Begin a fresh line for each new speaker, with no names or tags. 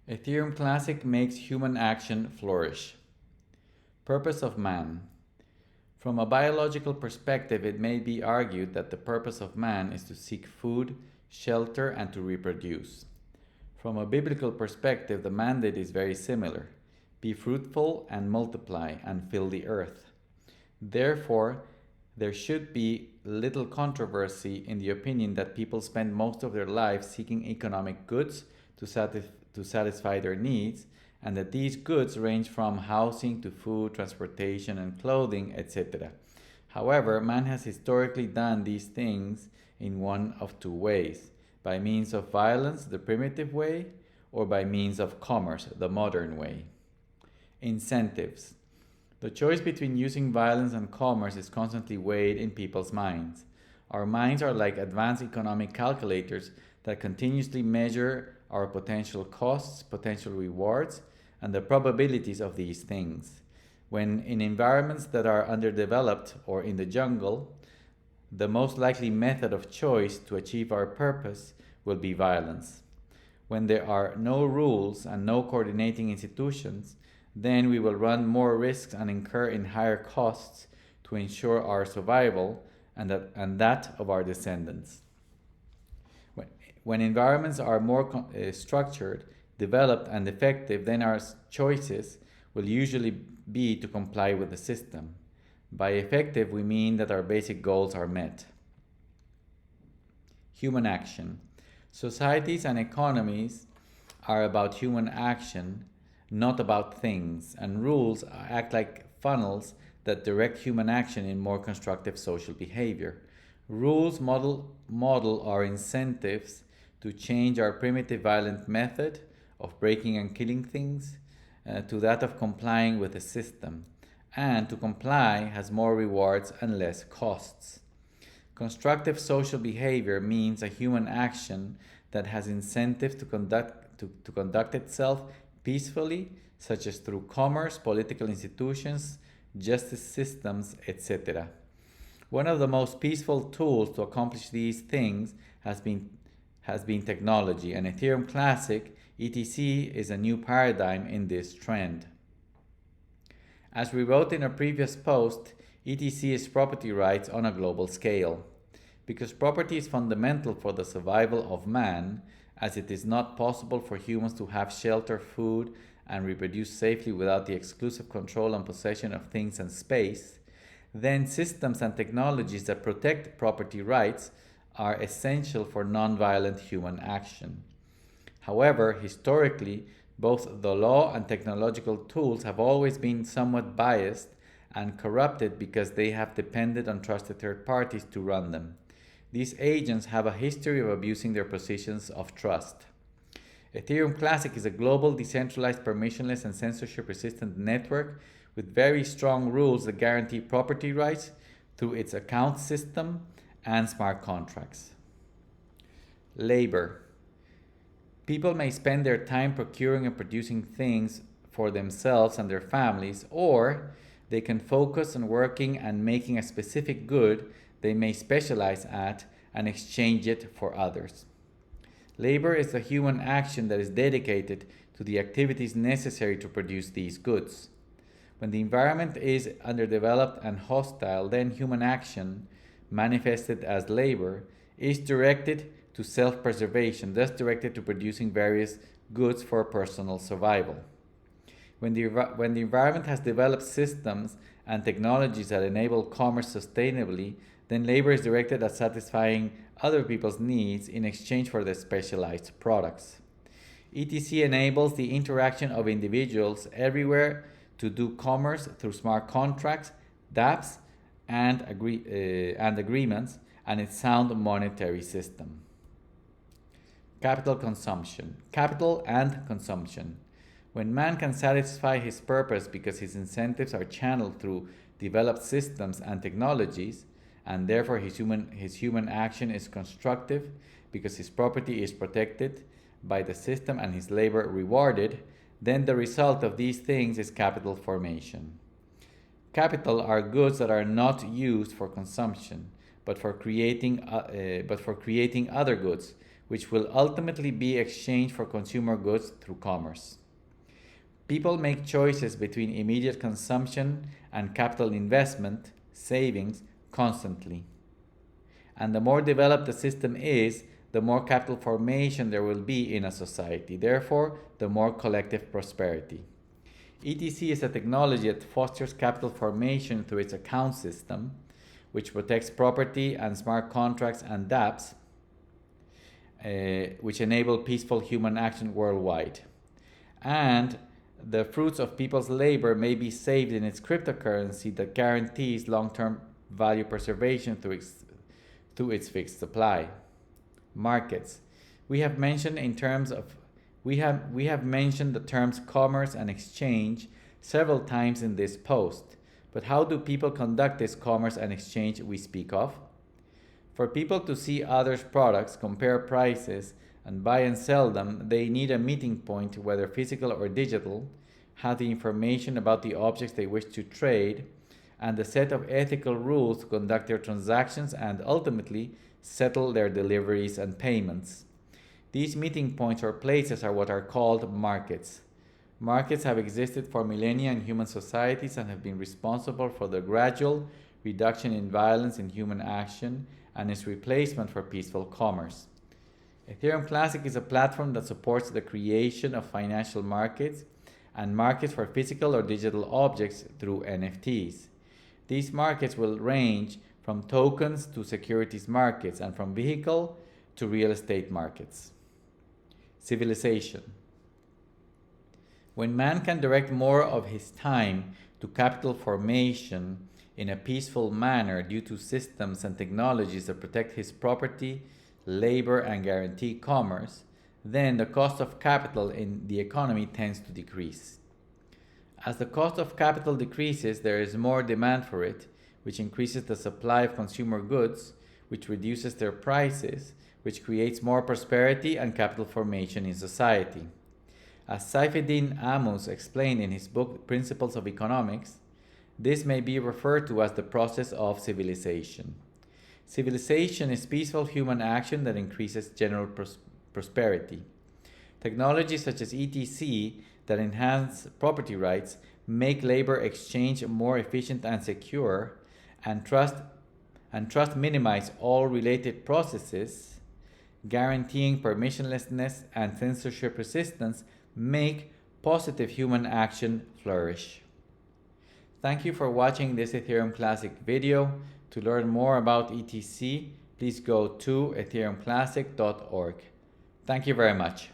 Ethereum Classic makes human action flourish. Purpose of man. From a biological perspective, it may be argued that the purpose of man is to seek food, shelter, and to reproduce. From a biblical perspective, the mandate is very similar: be fruitful and multiply and fill the earth. Therefore, there should be little controversy in the opinion that people spend most of their lives seeking economic goods to satisfy their needs, and that these goods range from housing to food, transportation, and clothing, etc. However, man has historically done these things in one of two ways: by means of violence, the primitive way, or by means of commerce, the modern way. Incentives. The choice between using violence and commerce is constantly weighed in people's minds. Our minds are like advanced economic calculators that continuously measure our potential costs, potential rewards, and the probabilities of these things. When in environments that are underdeveloped or in the jungle, the most likely method of choice to achieve our purpose will be violence. When there are no rules and no coordinating institutions, then we will run more risks and incur in higher costs to ensure our survival and that of our descendants. When environments are more structured, developed, and effective, then our choices will usually be to comply with the system. By effective, we mean that our basic goals are met. Human action. Societies and economies are about human action, not about things, and rules act like funnels that direct human action in more constructive social behavior. Rules model our incentives to change our primitive violent method of breaking and killing things to that of complying with the system, and to comply has more rewards and less costs. Constructive social behavior means a human action that has incentives to conduct itself peacefully, such as through commerce, political institutions, justice systems, etc. One of the most peaceful tools to accomplish these things has been technology, and Ethereum Classic (ETC) is a new paradigm in this trend. As we wrote in a previous post, ETC is property rights on a global scale. Because property is fundamental for the survival of man, as it is not possible for humans to have shelter, food, and reproduce safely without the exclusive control and possession of things and space, then systems and technologies that protect property rights are essential for non-violent human action. However, historically, both the law and technological tools have always been somewhat biased and corrupted because they have depended on trusted third parties to run them. These agents have a history of abusing their positions of trust. Ethereum Classic is a global, decentralized, permissionless, and censorship-resistant network with very strong rules that guarantee property rights through its account system and smart contracts. Labor. People may spend their time procuring and producing things for themselves and their families, or they can focus on working and making a specific good they may specialize at and exchange it for others. Labor is the human action that is dedicated to the activities necessary to produce these goods. When the environment is underdeveloped and hostile, then human action, manifested as labor, is directed to self-preservation, thus directed to producing various goods for personal survival. When the environment has developed systems and technologies that enable commerce sustainably, then labor is directed at satisfying other people's needs in exchange for their specialized products. ETC enables the interaction of individuals everywhere to do commerce through smart contracts, dApps, and agreements, and its sound monetary system. Capital and consumption. When man can satisfy his purpose because his incentives are channeled through developed systems and technologies, and therefore his human action is constructive because his property is protected by the system and his labor rewarded, then the result of these things is capital formation. Capital are goods that are not used for consumption, but for creating other goods, which will ultimately be exchanged for consumer goods through commerce. People make choices between immediate consumption and capital investment, savings, constantly. And the more developed the system is, the more capital formation there will be in a society. Therefore, the more collective prosperity. ETC is a technology that fosters capital formation through its account system, which protects property and smart contracts and dApps, which enable peaceful human action worldwide. And the fruits of people's labor may be saved in its cryptocurrency that guarantees long-term value preservation through its fixed supply. Markets. We have mentioned the terms commerce and exchange several times in this post. But how do people conduct this commerce and exchange we speak of? For people to see others' products, compare prices, and buy and sell them, they need a meeting point, whether physical or digital, have the information about the objects they wish to trade, and a set of ethical rules to conduct their transactions and ultimately settle their deliveries and payments. These meeting points or places are what are called markets. Markets have existed for millennia in human societies and have been responsible for the gradual reduction in violence in human action and its replacement for peaceful commerce. Ethereum Classic is a platform that supports the creation of financial markets and markets for physical or digital objects through NFTs. These markets will range from tokens to securities markets and from vehicle to real estate markets. Civilization. When man can direct more of his time to capital formation in a peaceful manner due to systems and technologies that protect his property, labor, and guarantee commerce, then the cost of capital in the economy tends to decrease. As the cost of capital decreases, there is more demand for it, which increases the supply of consumer goods, which reduces their prices, which creates more prosperity and capital formation in society. As Saifedean Ammous explained in his book Principles of Economics, this may be referred to as the process of civilization. Civilization is peaceful human action that increases general prosperity. Technologies such as ETC that enhance property rights, make labor exchange more efficient and secure, and trust minimize all related processes, guaranteeing permissionlessness and censorship resistance, make positive human action flourish. Thank you for watching this Ethereum Classic video. To learn more about ETC, please go to ethereumclassic.org. Thank you very much.